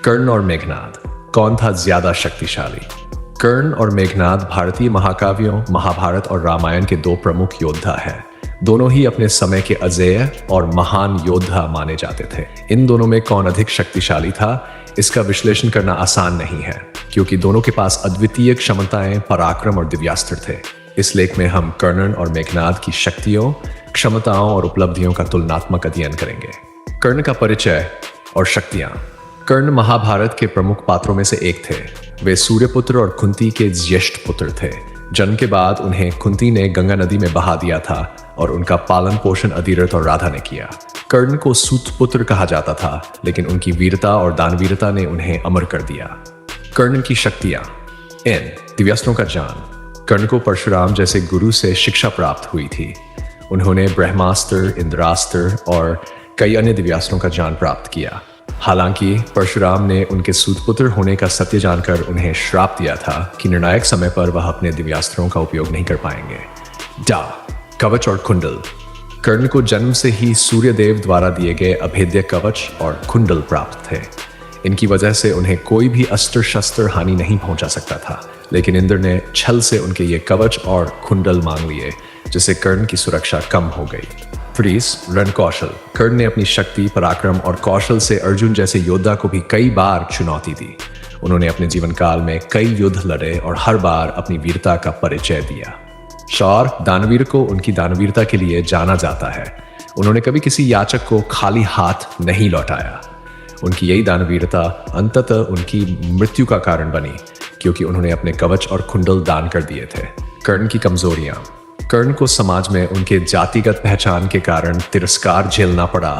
कर्ण और मेघनाद, कौन था ज्यादा शक्तिशाली? कर्ण और मेघनाद भारतीय महाकाव्यों, महाभारत और रामायण के दो प्रमुख योद्धा हैं। दोनों ही अपने समय के अजेय और महान योद्धा माने जाते थे। इन दोनों में कौन अधिक शक्तिशाली था, इसका विश्लेषण करना आसान नहीं है, क्योंकि दोनों के पास अद्वितीय क्षमताएं, पराक्रम और दिव्यास्त्र थे। इस लेख में हम कर्ण और मेघनाद की शक्तियों, क्षमताओं और उपलब्धियों का तुलनात्मक अध्ययन करेंगे। कर्ण का परिचय और शक्तियां। कर्ण महाभारत के प्रमुख पात्रों में से एक थे। वे सूर्यपुत्र और कुंती के ज्येष्ठ पुत्र थे। जन्म के बाद उन्हें कुंती ने गंगा नदी में बहा दिया था और उनका पालन पोषण अधिरथ और राधा ने किया। कर्ण को सूतपुत्र कहा जाता था, लेकिन उनकी वीरता और दानवीरता ने उन्हें अमर कर दिया। कर्ण की शक्तियां। दिव्यास्त्रों का ज्ञान। कर्ण को परशुराम जैसे गुरु से शिक्षा प्राप्त हुई थी। उन्होंने ब्रह्मास्त्र, इंद्रास्त्र और कई अन्य दिव्यास्त्रों का ज्ञान प्राप्त किया। हालांकि परशुराम ने उनके सूतपुत्र होने का सत्य जानकर उन्हें श्राप दिया था कि निर्णायक समय पर वह अपने दिव्यास्त्रों का उपयोग नहीं कर पाएंगे। कवच और कुंडल। कर्ण को जन्म से ही सूर्यदेव द्वारा दिए गए अभेद्य कवच और कुंडल प्राप्त थे। इनकी वजह से उन्हें कोई भी अस्त्र शस्त्र हानि नहीं पहुंचा सकता था, लेकिन इंद्र ने छल से उनके ये कवच और कुंडल मांग लिए, जिससे कर्ण की सुरक्षा कम हो गई। रण कौशल। कर्ण ने अपनी शक्ति, पराक्रम और कौशल से अर्जुन जैसे योद्धा को भी कई बार चुनौती दी। उन्होंने अपने जीवन काल में कई युद्ध लड़े और हर बार अपनी वीरता का परिचय दिया। शौर। दानवीर को उनकी दानवीरता के लिए जाना जाता है। उन्होंने कभी किसी याचक को खाली हाथ नहीं लौटाया। उनकी यही दानवीरता अंततः उनकी मृत्यु का कारण बनी, क्योंकि उन्होंने अपने कवच और कुंडल दान कर दिए थे। कर्ण की कमजोरियां। कर्ण को समाज में उनके जातिगत पहचान के कारण तिरस्कार झेलना पड़ा,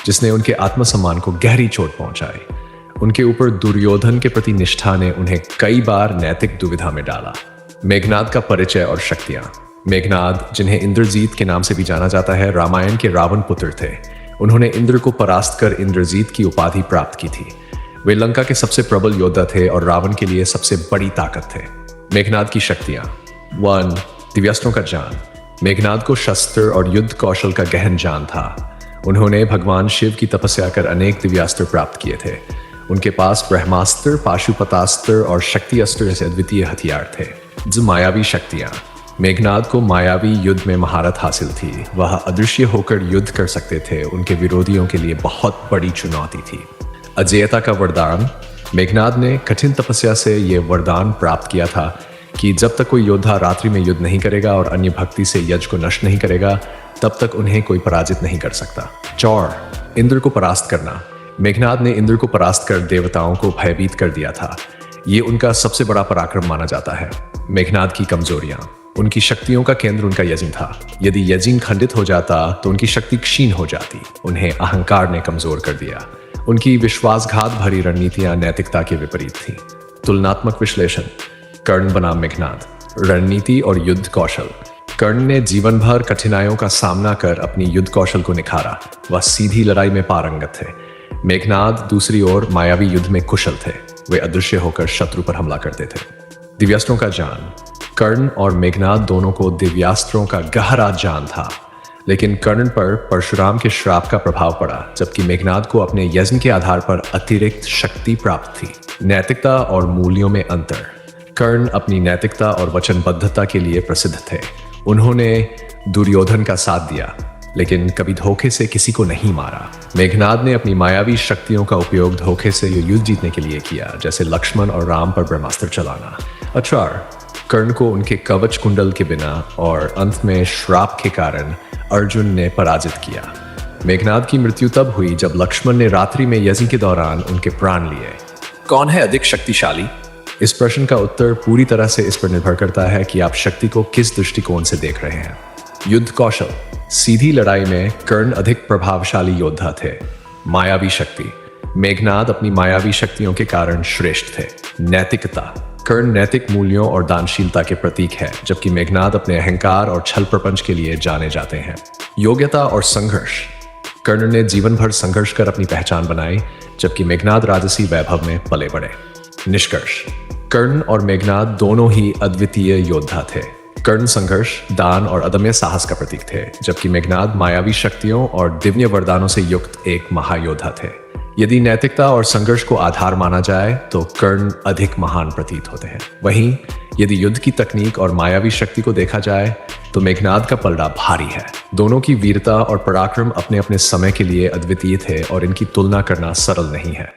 जिसने उनके आत्मसम्मान को गहरी चोट पहुंचाई। उनके ऊपर दुर्योधन के प्रति निष्ठा ने उन्हें कई बार नैतिक दुविधा में डाला। मेघनाद का परिचय और शक्तियां। मेघनाद, जिन्हें इंद्रजीत के नाम से भी जाना जाता है, रामायण के रावण पुत्र थे। उन्होंने इंद्र को परास्त कर इंद्रजीत की उपाधि प्राप्त की थी। वे लंका के सबसे प्रबल योद्धा थे और रावण के लिए सबसे बड़ी ताकत थे। मेघनाद की शक्तियां। दिव्यास्त्रों का ज्ञान। मेघनाद को शस्त्र और युद्ध कौशल का गहन ज्ञान था। उन्होंने भगवान शिव की तपस्या कर अनेक दिव्यास्त्र प्राप्त किए थे। उनके पास ब्रह्मास्त्र, पाशुपतास्त्र और शक्ति अस्त्र जैसे अद्वितीय हथियार थे। मायावी शक्तियां। मेघनाद को मायावी युद्ध में महारत हासिल थी। वह अदृश्य होकर युद्ध कर सकते थे। उनके विरोधियों के लिए बहुत बड़ी चुनौती थी। अजेयता का वरदान। मेघनाद ने कठिन तपस्या से यह वरदान प्राप्त किया था कि जब तक कोई योद्धा रात्रि में युद्ध नहीं करेगा और अन्य भक्ति से यज्ञ को नष्ट नहीं करेगा, तब तक उन्हें कोई पराजित नहीं कर सकता। इंद्र को परास्त करना। मेघनाद ने इंद्र को परास्त कर देवताओं को भयभीत कर दिया था। ये उनका सबसे बड़ा पराक्रम माना जाता है। मेघनाद की कमजोरियां। उनकी शक्तियों का केंद्र उनका यज्ञ था। यदि यज्ञ खंडित हो जाता तो उनकी शक्ति क्षीण हो जाती। उन्हें अहंकार ने कमजोर कर दिया। उनकी विश्वासघात भरी रणनीतियां नैतिकता के विपरीत थी। तुलनात्मक विश्लेषण। कर्ण बनाम मेघनाद। रणनीति और युद्ध कौशल। कर्ण ने जीवन भर कठिनाइयों का सामना कर अपनी युद्ध कौशल को निखारा। वह सीधी लड़ाई में पारंगत थे। मेघनाद दूसरी ओर मायावी युद्ध में कुशल थे। वे अदृश्य होकर शत्रु पर हमला करते थे। दिव्यास्त्रों का ज्ञान। कर्ण और मेघनाद दोनों को दिव्यास्त्रों का गहरा ज्ञान था, लेकिन कर्ण पर परशुराम के श्राप का प्रभाव पड़ा, जबकि मेघनाद को अपने यज्ञ के आधार पर अतिरिक्त शक्ति प्राप्त थी। नैतिकता और मूल्यों में अंतर। कर्ण अपनी नैतिकता और वचनबद्धता के लिए प्रसिद्ध थे। उन्होंने दुर्योधन का साथ दिया, लेकिन कभी धोखे से किसी को नहीं मारा। मेघनाद ने अपनी मायावी शक्तियों का उपयोग धोखे से युद्ध जीतने के लिए किया, जैसे लक्ष्मण और राम पर ब्रह्मास्त्र चलाना। कर्ण को उनके कवच कुंडल के बिना और अंत में श्राप के कारण अर्जुन ने पराजित किया। मेघनाद की मृत्यु तब हुई जब लक्ष्मण ने रात्रि में यज्ञ के दौरान उनके प्राण लिए। कौन है अधिक शक्तिशाली? इस प्रश्न का उत्तर पूरी तरह से इस पर निर्भर करता है कि आप शक्ति को किस दृष्टिकोण से देख रहे हैं। युद्ध कौशल। सीधी लड़ाई में कर्ण अधिक प्रभावशाली योद्धा थे। मायावी शक्ति। मेघनाद अपनी मायावी शक्तियों के कारण श्रेष्ठ थे। नैतिकता। कर्ण नैतिक मूल्यों और दानशीलता के प्रतीक है, जबकि मेघनाद अपने अहंकार और छल प्रपंच के लिए जाने जाते हैं। योग्यता और संघर्ष। कर्ण ने जीवन भर संघर्ष कर अपनी पहचान बनाई, जबकि मेघनाद राजसी वैभव में पले बढ़े। निष्कर्ष। कर्ण और मेघनाद दोनों ही अद्वितीय योद्धा थे। कर्ण संघर्ष, दान और अदम्य साहस का प्रतीक थे, जबकि मेघनाद मायावी शक्तियों और दिव्य वरदानों से युक्त एक महायोद्धा थे। यदि नैतिकता और संघर्ष को आधार माना जाए तो कर्ण अधिक महान प्रतीत होते हैं। वहीं यदि युद्ध की तकनीक और मायावी शक्ति को देखा जाए तो मेघनाद का पलड़ा भारी है। दोनों की वीरता और पराक्रम अपने अपने समय के लिए अद्वितीय थे और इनकी तुलना करना सरल नहीं है।